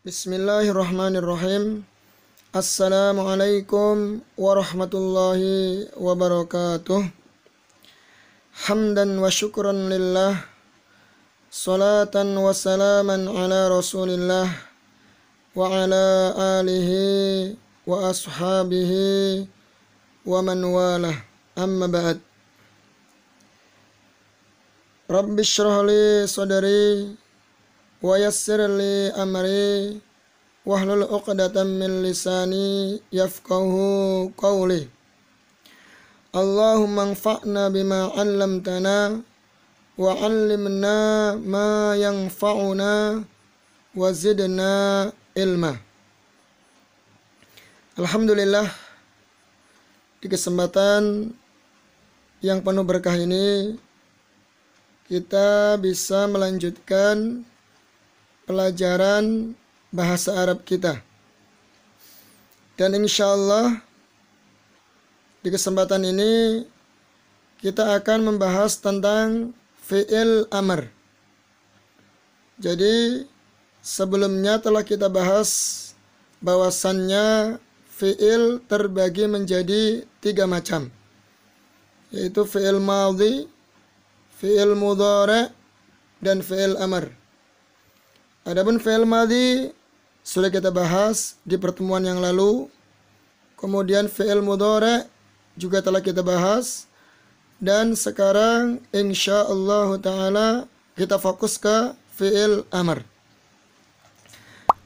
Bismillahirrahmanirrahim. Assalamualaikum warahmatullahi wabarakatuh. Hamdan wa syukran lillah. Salatan wa salaman ala rasulillah. Wa ala alihi wa ashabihi wa man walah. Amma ba'd. Rabbi shrah li sadri wa yassir li amri wahlul 'uqdatam min lisani yafqahu qawli. Allahumma anfa'na bima 'allamtana wa 'allimna ma yanfa'una wa zidna ilma. Alhamdulillah, di kesempatan yang penuh berkah ini kita bisa melanjutkan pelajaran bahasa Arab kita. Dan insya Allah di kesempatan ini kita akan membahas tentang fi'il amr. Jadi sebelumnya telah kita bahas bahwasannya fi'il terbagi menjadi 3 macam, yaitu fi'il madhi, fi'il mudhari', dan fi'il amr. Adapun fi'il madhi sudah kita bahas di pertemuan yang lalu. Kemudian fi'il mudhari' juga telah kita bahas. Dan sekarang insyaallah ta'ala kita fokus ke fi'il amr.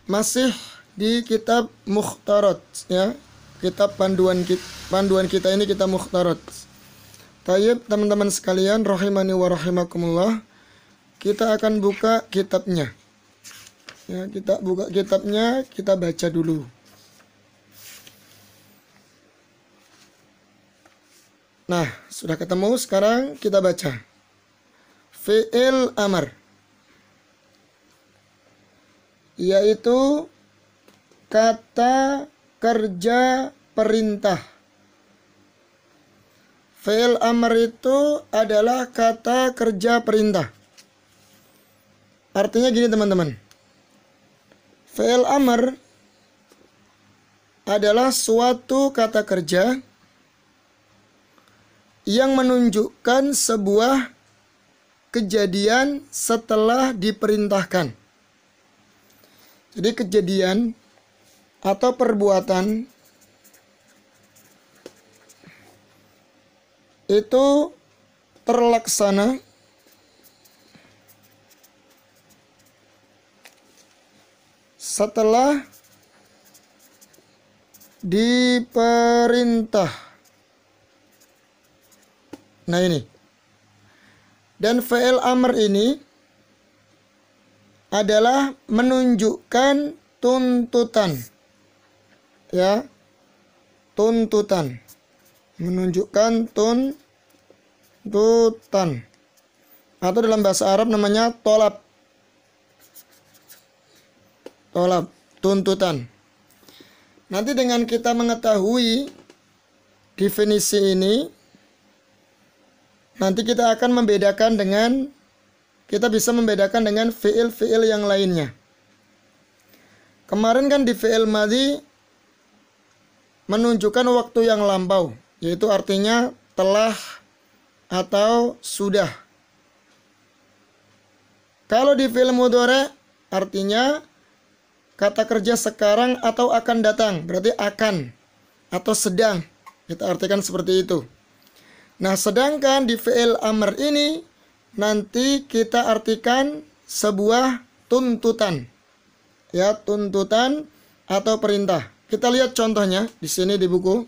Masih di kitab Mukhtarat, ya. Kitab panduan kita ini kitab Mukhtarat. Tayyib teman-teman sekalian rahimani wa rahimakumullah. Kita akan buka kitabnya. Ya, kita buka kitabnya, kita baca dulu. Nah, sudah ketemu, sekarang kita baca. Fi'il amr, yaitu kata kerja perintah. Fi'il amr itu adalah kata kerja perintah. Artinya gini teman-teman. Fi'il amr adalah suatu kata kerja yang menunjukkan sebuah kejadian setelah diperintahkan. Jadi kejadian atau perbuatan itu terlaksana setelah diperintah. Nah ini. Dan fi'il amr ini adalah menunjukkan tuntutan. Ya. Tuntutan. Menunjukkan tuntutan. Atau dalam bahasa Arab namanya tolab. Tolab, tuntutan. Nanti dengan kita mengetahui definisi ini, nanti kita akan membedakan dengan, kita bisa membedakan dengan fi'il-fi'il yang lainnya. Kemarin kan di fi'il madhi menunjukkan waktu yang lampau, yaitu artinya telah atau sudah. Kalau di fi'il mudhari' artinya kata kerja sekarang atau akan datang, berarti akan atau sedang. Kita artikan seperti itu. Nah, sedangkan di fi'il amr ini nanti kita artikan sebuah tuntutan. Ya, tuntutan atau perintah. Kita lihat contohnya di sini di buku.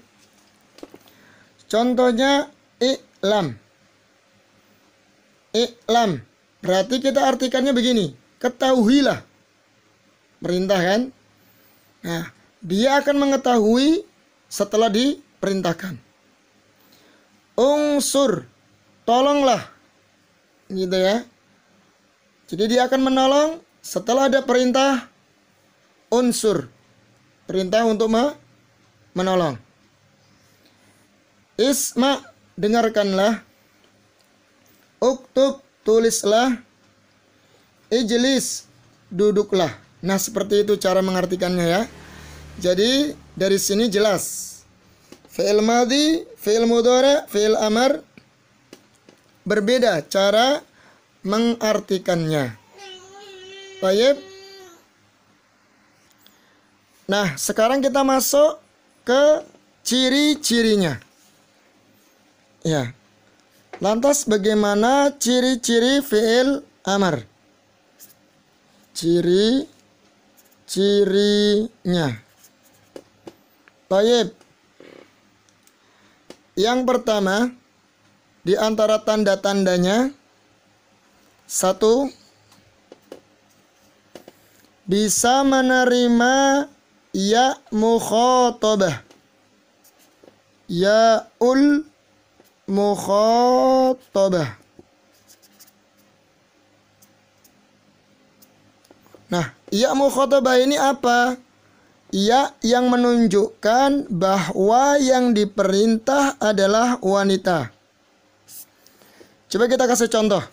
Contohnya i'lam. I'lam. Berarti kita artikannya begini, ketahuilah. Perintah kan? Nah, dia akan mengetahui setelah diperintahkan. Unsur, tolonglah. Gitu ya. Jadi dia akan menolong setelah ada perintah unsur. Perintah untuk menolong. Isma, dengarkanlah. Uktub, tulislah. Ijlis, duduklah. Nah, seperti itu cara mengartikannya ya. Jadi dari sini jelas. Fi'il madhi, fi'il mudhari', fi'il amar berbeda cara mengartikannya. Baik. Nah, sekarang kita masuk ke ciri-cirinya. Ya. Lantas bagaimana ciri-ciri fi'il amar? Ciri-cirinya. Baik. Yang pertama, di antara tanda-tandanya, 1, bisa menerima ya mukhatabah. Ya'ul mukhatabah. Nah, ya mukhatabah ini apa? Ya yang menunjukkan bahwa yang diperintah adalah wanita. Coba kita kasih contoh.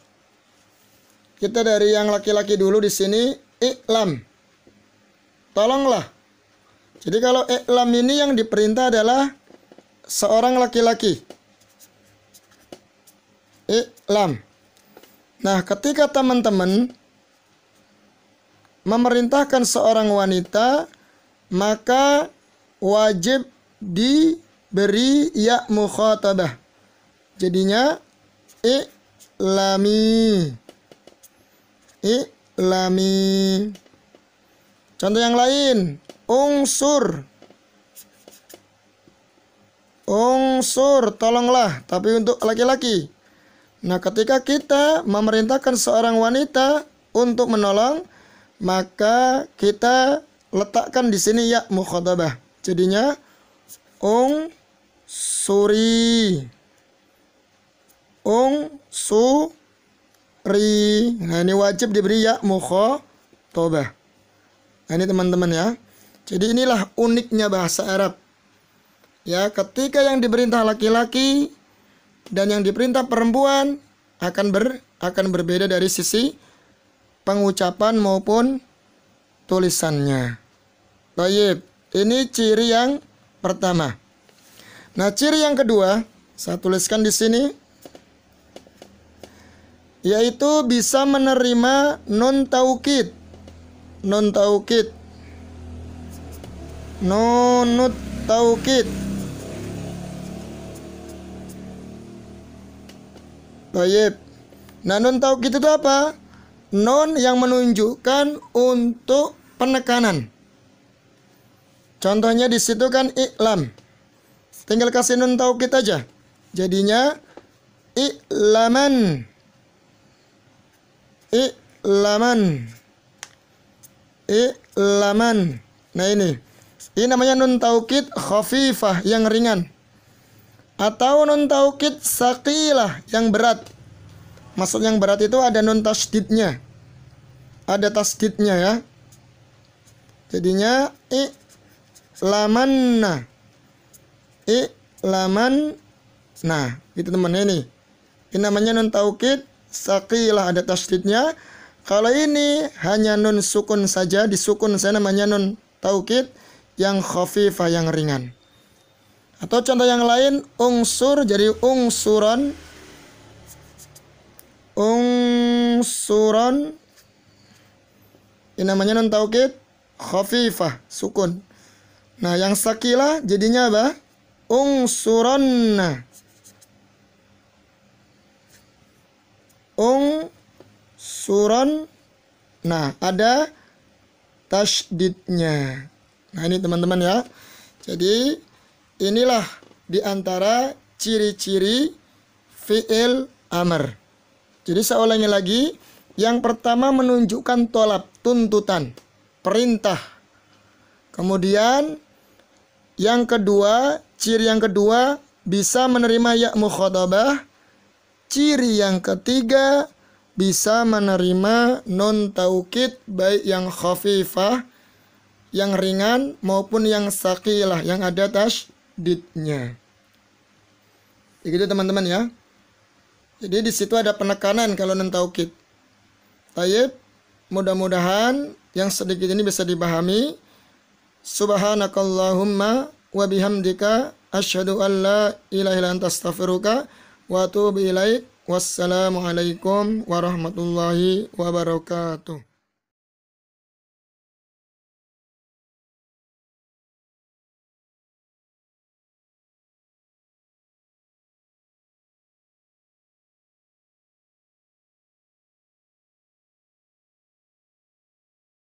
Kita dari yang laki-laki dulu di sini. I'lam. Tolonglah. Jadi kalau i'lam ini yang diperintah adalah seorang laki-laki. I'lam. Nah, ketika teman-teman memerintahkan seorang wanita, maka wajib diberi ya mukhatabah. Jadinya i'lami. I'lami. Contoh yang lain, unsur. Unsur, tolonglah, tapi untuk laki-laki. Nah, ketika kita memerintahkan seorang wanita untuk menolong, maka kita letakkan di sini ya mukhatabah. Jadinya suri. Nah, ini wajib diberi ya mukhatabah. Nah, ini teman-teman ya. Jadi inilah uniknya bahasa Arab. Ya, ketika yang diperintah laki-laki dan yang diperintah perempuan akan berbeda dari sisi pengucapan maupun tulisannya. Baik, ini ciri yang pertama. Nah, ciri yang kedua, saya tuliskan di sini, yaitu bisa menerima nun taukid. Nun taukid. Nunut taukid. Baik. Nah, nun taukid itu apa? Nun yang menunjukkan untuk penekanan. Contohnya di situ kan i'lam. Tinggal kasih nun taukid aja. Jadinya i'laman. I'laman. I'laman. Nah, ini namanya nun taukid khafifah yang ringan. Atau nun taukid saqilah yang berat. Maksud yang berat itu ada nun tasdidnya. Ada tasdidnya ya. Jadinya i'lamanna. I'laman. Nah, itu teman ini. Ini namanya nun taukid saqilah, ada tasdidnya. Kalau ini hanya nun sukun saja, disukun saya namanya nun taukid yang khafifah yang ringan. Atau contoh yang lain, unsur jadi ungsuron. Ungsuron. Ini namanya nun taukid khafifah, sukun. Nah, yang sakilah jadinya apa? Ungsuronna. Ungsuron. Nah, ada tasydidnya. Nah, ini teman-teman ya. Jadi inilah di antara ciri-ciri fi'il amr. Jadi saya ulangi lagi. Yang pertama menunjukkan tolab, tuntutan, perintah. Kemudian yang kedua, ciri yang kedua bisa menerima ya mukhatabah. Ciri yang ketiga bisa menerima nun taukid baik yang khafifah, yang ringan maupun yang saqilah yang ada tasydidnya. Begitu teman-teman ya. Jadi di situ ada penekanan kalau nun taukid. Baik, mudah-mudahan yang sedikit ini bisa dipahami. Subhanakallahumma wa bihamdika asyhadu an la ilaha illa anta astaghfiruka wa atubu ilaik. Wassalamualaikum warahmatullahi wabarakatuh.